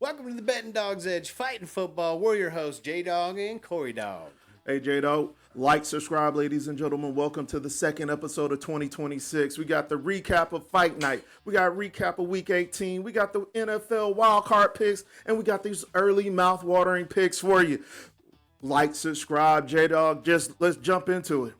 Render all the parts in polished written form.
Welcome to the Betting Dog's Edge Fighting Football. We're your hosts, J Dog and Corey Dog. Hey, J-Dog, like, subscribe, ladies and gentlemen. Welcome to the second episode of 2026. We got the recap of Fight Night. We got a recap of Week 18. We got the NFL wildcard picks, and we got these early mouth-watering picks for you. Like, subscribe, J-Dog. Let's jump into it.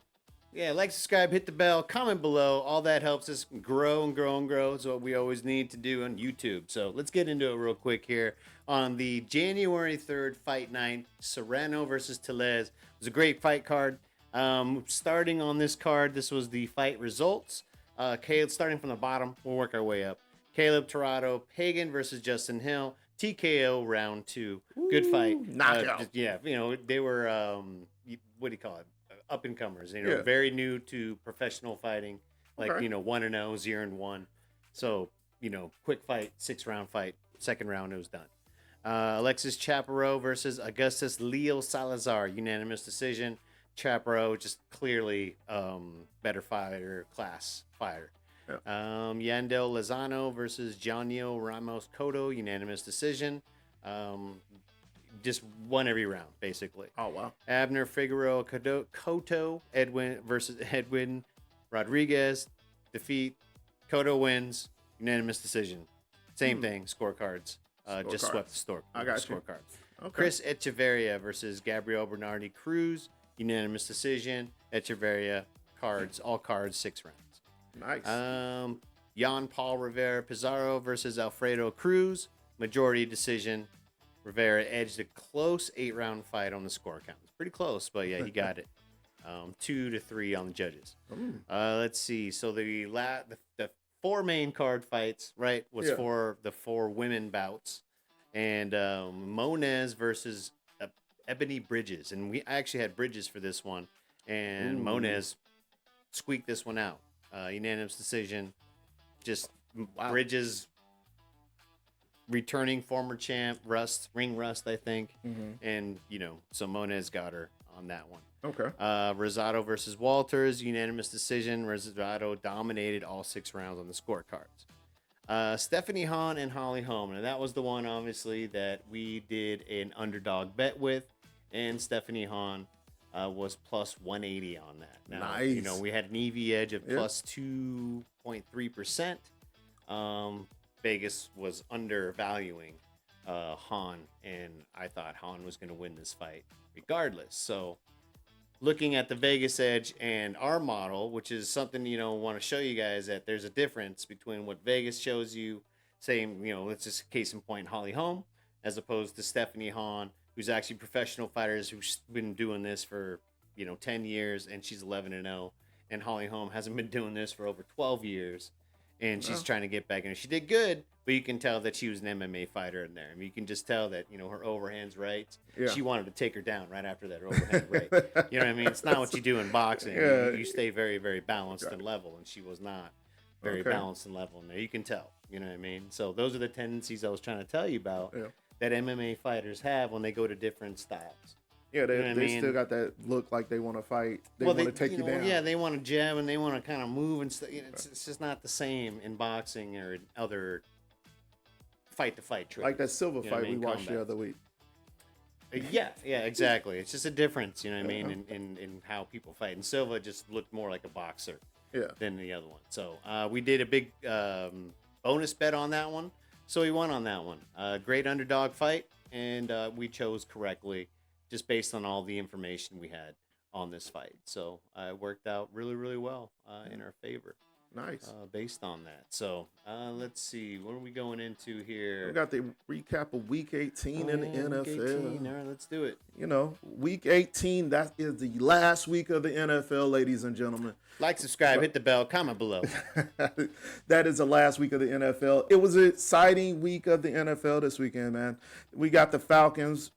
Yeah, like, subscribe, hit the bell, comment below. All that helps us grow and grow and grow. It's what we always need to do on YouTube. So let's get into it real quick here. On the January 3rd Fight Night, Serrano versus Tellez. It was a great fight card. Starting on this card, this was the fight results. Caleb, starting from the bottom, we'll work our way up. Caleb Torado, Pagan versus Justin Hill. TKO round 2. Good fight. Knockout. They were, what do you call it? Up and comers, very new to professional fighting, like, Okay. 1-0, 0-1. So, quick fight, 6-round fight. Second round, it was done. Alexis Chaparro versus Augustus Leo Salazar, unanimous decision. Chaparro just clearly better fighter, class fighter. Yeah. Yandel Lozano versus Janio Ramos Cotto, unanimous decision. Just won every round, basically. Oh, wow. Abner Figueroa Cotto Edwin versus Edwin Rodriguez, defeat. Cotto wins, unanimous decision. Same thing, scorecards. Just swept the store. I got you. Scorecards. Okay. Chris Echeverria versus Gabriel Bernardi Cruz, unanimous decision. Echeverria all cards, 6 rounds. Nice. Jan Paul Rivera Pizarro versus Alfredo Cruz, majority decision. Rivera edged a close 8-round fight on the score count. It's pretty close, but yeah, he got it. 2-3 on the judges. Let's see. So the 4 main card fights, right, was for the 4 women bouts, and Monez versus Ebony Bridges, and I actually had Bridges for this one, and Monez squeaked this one out. Unanimous decision. Just Bridges. Returning former champ, Ring Rust, I think. And, so Monez got her on that one. Okay. Rosado versus Walters, unanimous decision. Rosado dominated all 6 rounds on the scorecards. Stephanie Hahn and Holly Holm. And that was the one, obviously, that we did an underdog bet with. And Stephanie Hahn was plus 180 on that. Now, nice. We had an EV edge of plus 2.3%. Vegas was undervaluing Hahn, and I thought Hahn was going to win this fight regardless. So looking at the Vegas edge and our model, which is something, want to show you guys that there's a difference between what Vegas shows you, saying, let's just case in point, Holly Holm, as opposed to Stephanie Hahn, who's actually professional fighters who's been doing this for, 10 years, and she's 11-0, and Holly Holm hasn't been doing this for over 12 years. And she's trying to get back in. She did good, but you can tell that she was an MMA fighter in there. I mean, you can just tell that, her overhand's right. Yeah. She wanted to take her down right after that overhand right. You know what I mean? It's not what you do in boxing. Yeah. You stay very, very balanced and level, and she was not very balanced and level in there. You can tell. You know what I mean? So those are the tendencies I was trying to tell you about that MMA fighters have when they go to different styles. Yeah, they still got that look like they want to fight. They want to take you down. Yeah, they want to jab and they want to kind of move and stuff. It's just not the same in boxing or in other fight-to-fight trades. Like that Silva fight we watched the other week. Yeah, exactly. It's just a difference, you know what I mean, in how people fight. And Silva just looked more like a boxer than the other one. So we did a big bonus bet on that one. So we won on that one. Great underdog fight, and we chose correctly, just based on all the information we had on this fight. So it worked out really, really well in our favor. Nice. Based on that. So let's see. What are we going into here? We got the recap of Week 18 in the NFL. Week 18. All right, let's do it. Week 18, that is the last week of the NFL, ladies and gentlemen. Like, subscribe, hit the bell, comment below. That is the last week of the NFL. It was an exciting week of the NFL this weekend, man. We got the Falcons.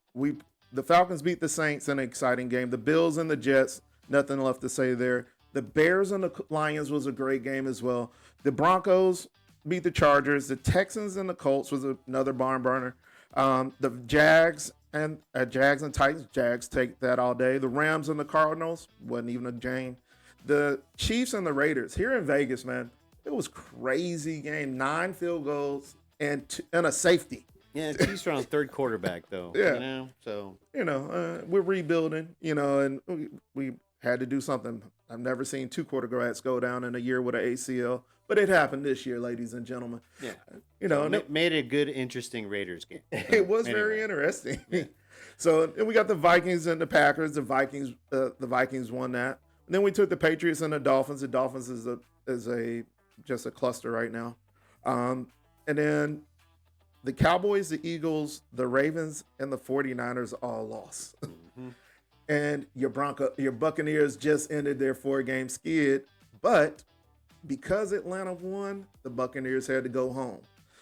The Falcons beat the Saints in an exciting game. The Bills and the Jets, nothing left to say there. The Bears and the Lions was a great game as well. The Broncos beat the Chargers. The Texans and the Colts was another barn burner. The Jags and Titans. Jags take that all day. The Rams and the Cardinals wasn't even a game. The Chiefs and the Raiders here in Vegas, man. It was crazy game. 9 field goals and a safety. Yeah, Chiefs are on third quarterback though. Yeah. So We're rebuilding, and we had to do something. I've never seen two quarterbacks go down in a year with an ACL, but it happened this year, ladies and gentlemen. yeah, And made a good, interesting Raiders game. So, it was very interesting. Yeah. So and we got the Vikings and the Packers. The Vikings won that. And then we took the Patriots and the Dolphins. The Dolphins is a just a cluster right now. And then the Cowboys, the Eagles, the Ravens, and the 49ers all lost. Mm-hmm. And your Buccaneers just ended their 4-game skid, but because Atlanta won, the Buccaneers had to go home.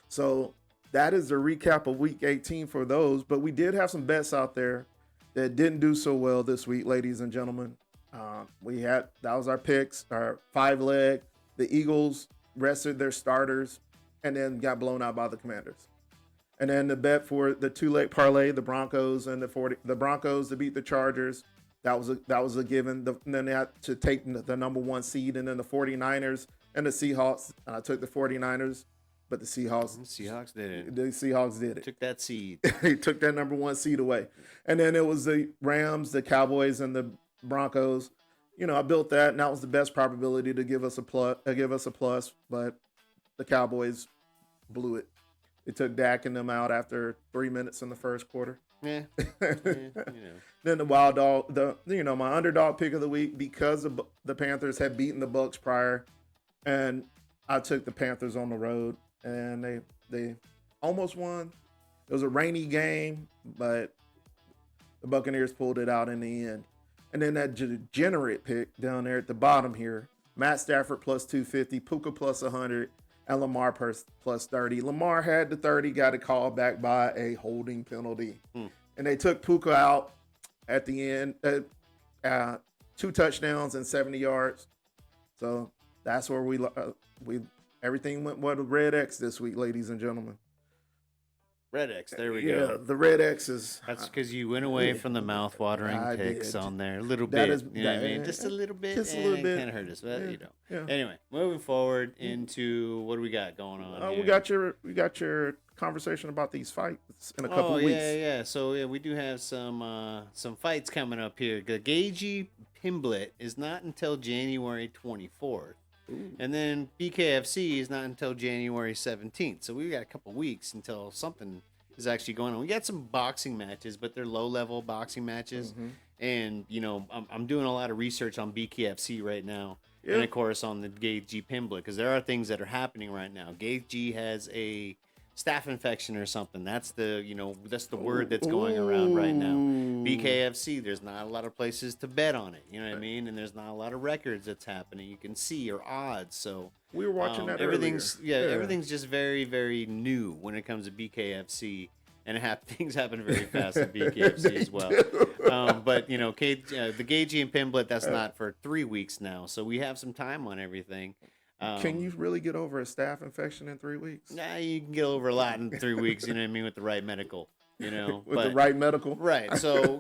So that is the recap of Week 18 for those. But we did have some bets out there that didn't do so well this week, ladies and gentlemen. That was our picks, our 5-leg. The Eagles rested their starters and then got blown out by the Commanders. And then the bet for the 2-leg parlay, the Broncos and the Broncos to beat the Chargers, that was a given. And then they had to take the number 1 seed, and then the 49ers and the Seahawks. And I took the 49ers, but the Seahawks did it. The Seahawks did it. Took that seed. They took that number 1 seed away. And then it was the Rams, the Cowboys, and the Broncos. I built that, and that was the best probability to give us a plus. But the Cowboys blew it. They took Dak and them out after 3 minutes in the first quarter. Yeah. Then the wild dog, my underdog pick of the week, because the Panthers had beaten the Bucks prior, and I took the Panthers on the road, and they almost won. It was a rainy game, but the Buccaneers pulled it out in the end. And then that degenerate pick down there at the bottom here, Matt Stafford plus 250, Puka plus 100. And Lamar plus 30. Lamar had the 30, got a call back by a holding penalty. And they took Puka out at the end, 2 touchdowns and 70 yards. So that's where we everything went with a red X this week, ladies and gentlemen. Red X, there we go. Yeah, the red X is. That's because you went away from the mouth-watering picks on there a little bit. What I mean? Just a little bit. Just a little bit. Can't hurt us, but Yeah. Anyway, moving forward into what do we got going on? Here? We got your conversation about these fights in a couple weeks. Yeah. So we do have some fights coming up here. The Gagey Pimblet is not until January 24th. Ooh. And then BKFC is not until January 17th. So we've got a couple weeks until something is actually going on. We got some boxing matches, but they're low-level boxing matches. Mm-hmm. And, I'm doing a lot of research on BKFC right now. Yep. And, of course, on the Gagey Pimblet, because there are things that are happening right now. Gagey has a staph infection or something. That's the word that's going around right now. BKFC, there's not a lot of places to bet on it. You know what I mean? And there's not a lot of records that's happening. You can see or odds. So we were watching that everything's earlier. Everything's just very, very new when it comes to BKFC. And things happen very fast at BKFC as well. But, the Gagey and Pimblet, that's not for 3 weeks now. So we have some time on everything. Can you really get over a staph infection in 3 weeks? Nah, you can get over a lot in 3 weeks, you know what I mean, with the right medical, the right medical? Right. So,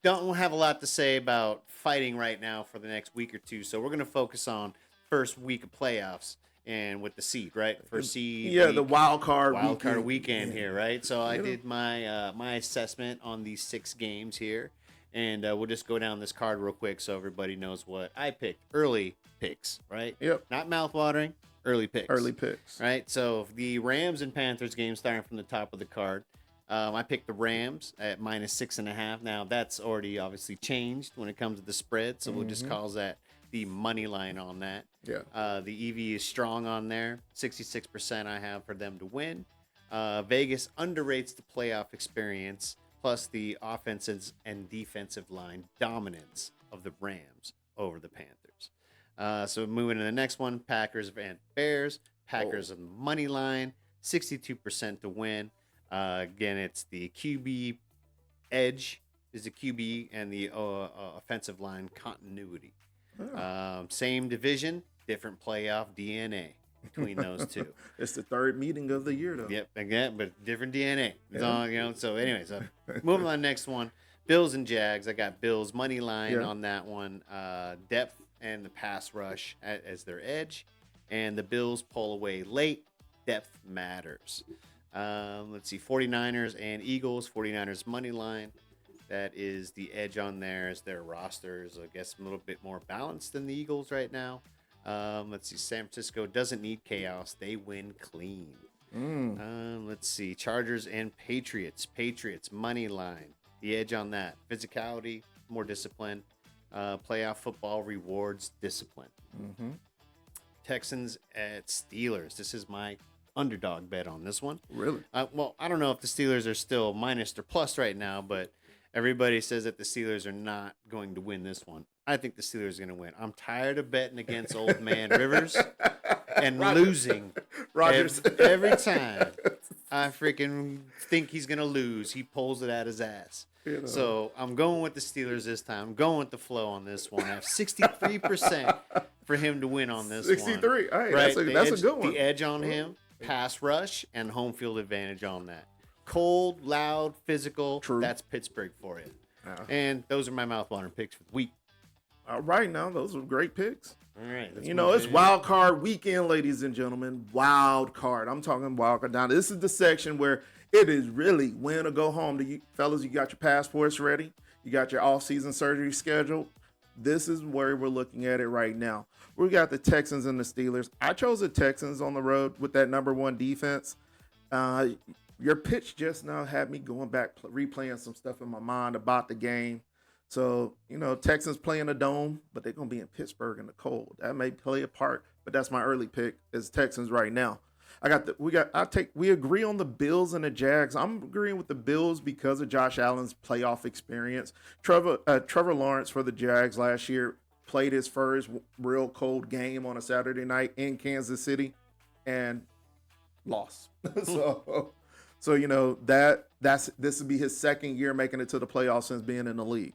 don't have a lot to say about fighting right now for the next week or two. So we're going to focus on first week of playoffs and with the seed, right? First seed. Yeah, the wild card weekend here, right? So I did my assessment on these 6 games here. And we'll just go down this card real quick so everybody knows what I picked. Early picks, right? Yep. Not mouth-watering, early picks. Early picks. Right? So the Rams and Panthers game starting from the top of the card. I picked the Rams at -6.5. Now, that's already obviously changed when it comes to the spread, so we'll just call that the money line on that. Yeah. The EV is strong on there. 66% I have for them to win. Vegas underrates the playoff experience, plus the offensive and defensive line dominance of the Rams over the Panthers. So moving to the next one, Packers and Bears. Packers on the money line, 62% to win. Again, it's the QB edge is the QB and the offensive line continuity. Same division, different playoff DNA between those two. It's the third meeting of the year, though. Yep, again, but different DNA. So anyways, moving on to the next one. Bills and Jags. I got Bills money line on that one. Depth and the pass rush as their edge. And the Bills pull away late. Depth matters. Let's see, 49ers and Eagles. 49ers money line. That is the edge on there as their rosters, I guess, a little bit more balanced than the Eagles right now. Let's see, San Francisco doesn't need chaos. They win clean. Let's see, Chargers and Patriots. Patriots money line. The edge on that. Physicality, more discipline. Playoff football rewards discipline. Texans at Steelers. This is my underdog bet on this one. Really? Well, I don't know if the Steelers are still minus or plus right now, but everybody says that the Steelers are not going to win this one. I think the Steelers are going to win. I'm tired of betting against old man Rivers and losing. Rodgers. Every time I freaking think he's going to lose, he pulls it out his ass. You know. So I'm going with the Steelers this time. I'm going with the flow on this one. I have 63% for him to win on this 63. one. Hey, right? that's a good one. The edge on him, pass rush, and home field advantage on that. Cold, loud, physical. True. That's Pittsburgh for you. And those are my mouthwatering picks for the week. All right, now those are great picks. All right. It's wild card weekend, ladies and gentlemen. Wild card. I'm talking wild card. Now, this is the section where it is really win or go home. To you fellas, you got your passports ready. You got your off-season surgery scheduled. This is where we're looking at it right now. We got the Texans and the Steelers. I chose the Texans on the road with that number one defense. Your pitch just now had me going back, replaying some stuff in my mind about the game. So, Texans play in a dome, but they're going to be in Pittsburgh in the cold. That may play a part, but that's my early pick is Texans right now. We agree on the Bills and the Jags. I'm agreeing with the Bills because of Josh Allen's playoff experience. Trevor Lawrence for the Jags last year played his first real cold game on a Saturday night in Kansas City and lost. So this would be his second year making it to the playoffs since being in the league.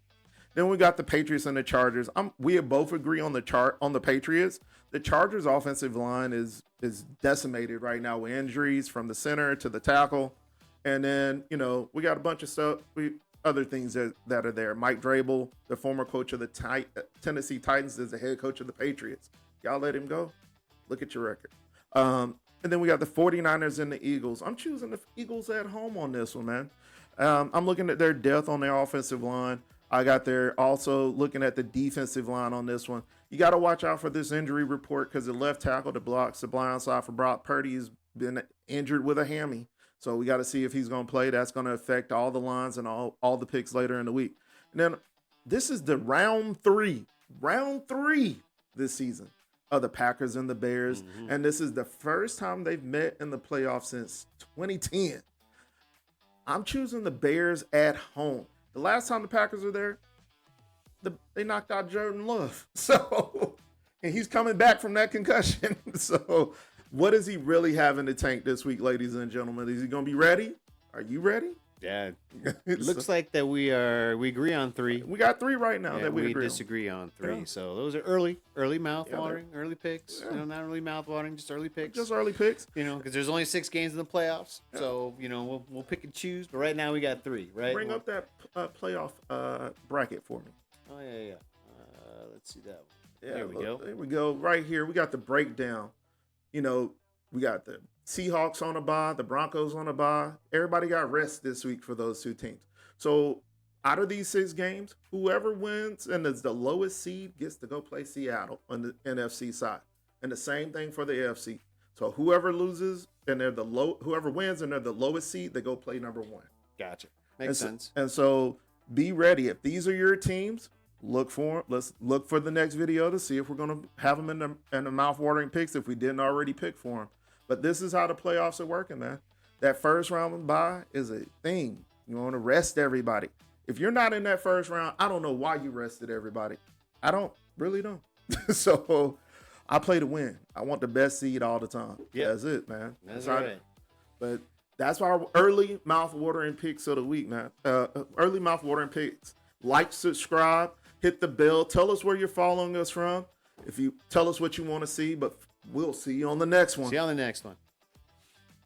Then we got the Patriots and the Chargers. We both agree on the Patriots. The Chargers' offensive line is decimated right now with injuries from the center to the tackle. And then, we got a bunch of stuff, other things that are there. Mike Vrabel, the former coach of the Tennessee Titans, is the head coach of the Patriots. Y'all let him go? Look at your record. And then we got the 49ers and the Eagles. I'm choosing the Eagles at home on this one, man. I'm looking at their depth on their offensive line. I got there also looking at the defensive line on this one. You got to watch out for this injury report because the left tackle that blocks the blind side for Brock Purdy has been injured with a hammy. So we got to see if he's going to play. That's going to affect all the lines and all the picks later in the week. And then this is the round three this season of the Packers and the Bears. Mm-hmm. And this is the first time they've met in the playoffs since 2010. I'm choosing the Bears at home. The last time the Packers were there, they knocked out Jordan Love. And he's coming back from that concussion. So what does he really have in the tank this week, ladies and gentlemen? Is he going to be ready? Are you ready? Yeah. It looks like that we agree on three. We got three right now that we agree disagree on three. Yeah. So those are early mouth-watering, early picks. Yeah. Not really mouth-watering, just early picks. Just early picks. Because there's only 6 games in the playoffs. Yeah. So, we'll pick and choose. But right now we got 3, right? Bring up that playoff bracket for me. Oh, yeah. Let's see that one. Yeah, There we go. Right here, we got the breakdown. We got the Seahawks on a bye, the Broncos on a bye. Everybody got rest this week for those 2 teams. So out of these 6 games, whoever wins and is the lowest seed gets to go play Seattle on the NFC side. And the same thing for the AFC. So whoever loses and whoever wins and they're the lowest seed, they go play number 1. Gotcha. Makes sense. And so be ready. If these are your teams, look for them. Let's look for the next video to see if we're going to have them in the mouth-watering picks if we didn't already pick for them. But this is how the playoffs are working, man. That first round bye is a thing. You want to rest everybody. If you're not in that first round, I don't know why you rested everybody. I really don't. So I play to win. I want the best seed all the time. Yep. That's it, man. That's right. But that's our early mouth-watering picks of the week, man. Early mouth-watering picks. Like, subscribe, hit the bell. Tell us where you're following us from. If you tell us what you want to see, but we'll see you on the next one. See you on the next one.